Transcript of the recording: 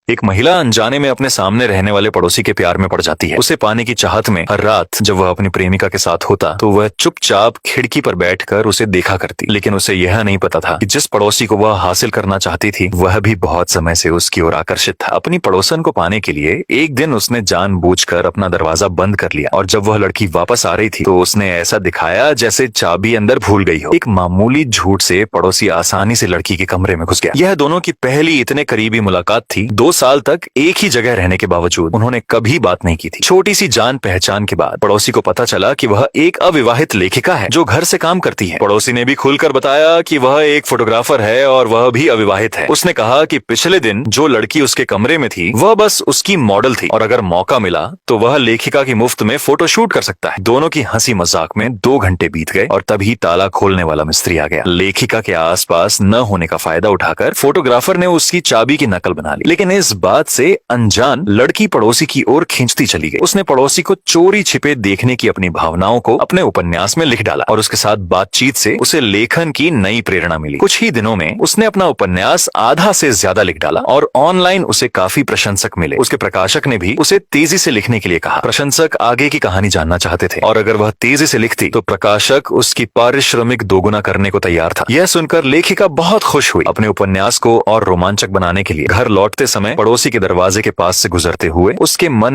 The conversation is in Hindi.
एक महिला अनजाने में अपने सामने रहने वाले पड़ोसी के प्यार में पड़ जाती है। उसे पाने की चाहत में हर रात जब वह अपनी प्रेमिका के साथ होता तो वह चुपचाप खिड़की पर बैठकर उसे देखा करती। लेकिन उसे यह नहीं पता था कि जिस पड़ोसी को वह हासिल करना चाहती थी वह भी बहुत समय से उसकी ओर आकर्षित था। अपनी पड़ोसन को पाने के लिए एक दिन उसने जानबूझकर अपना दरवाजा बंद कर लिया और जब वह लड़की वापस आ रही थी तो उसने ऐसा दिखाया जैसे चाबी अंदर भूल गई हो। एक मामूली झूठ से पड़ोसी आसानी से लड़की के कमरे में घुस गया। यह दोनों की पहली इतने करीबी मुलाकात थी। 2 साल तक एक ही जगह रहने के बावजूद उन्होंने कभी बात नहीं की थी। छोटी सी जान पहचान के बाद पड़ोसी को पता चला कि वह एक अविवाहित लेखिका है जो घर से काम करती है। पड़ोसी ने भी खुलकर बताया कि वह एक फोटोग्राफर है और वह भी अविवाहित है। उसने कहा कि पिछले दिन जो लड़की उसके कमरे में थी वह बस उसकी मॉडल थी और अगर मौका मिला तो वह लेखिका की मुफ्त में फोटो शूट कर सकता है। दोनों की हंसी मजाक में 2 घंटे बीत गए और तभी ताला खोलने वाला मिस्त्री आ गया। लेखिका के आसपास न होने का फायदा उठाकर फोटोग्राफर ने उसकी चाबी की नकल बना ली। लेकिन इस बात से अनजान लड़की पड़ोसी की ओर खींचती चली गई। उसने पड़ोसी को चोरी छिपे देखने की अपनी भावनाओं को अपने उपन्यास में लिख डाला और उसके साथ बातचीत से उसे लेखन की नई प्रेरणा मिली। कुछ ही दिनों में उसने अपना उपन्यास आधा से ज्यादा लिख डाला और ऑनलाइन उसे काफी प्रशंसक मिले। उसके प्रकाशक ने भी उसे तेजी से लिखने के लिए कहा। प्रशंसक आगे की कहानी जानना चाहते थे और अगर वह तेजी से लिखती तो प्रकाशक उसकी पारिश्रमिक दोगुना करने को तैयार था। यह सुनकर लेखिका बहुत खुश हुई। अपने उपन्यास को और रोमांचक बनाने के लिए घर लौटते समय पड़ोसी के दरवाजे के पास से गुजरते हुए उसके मन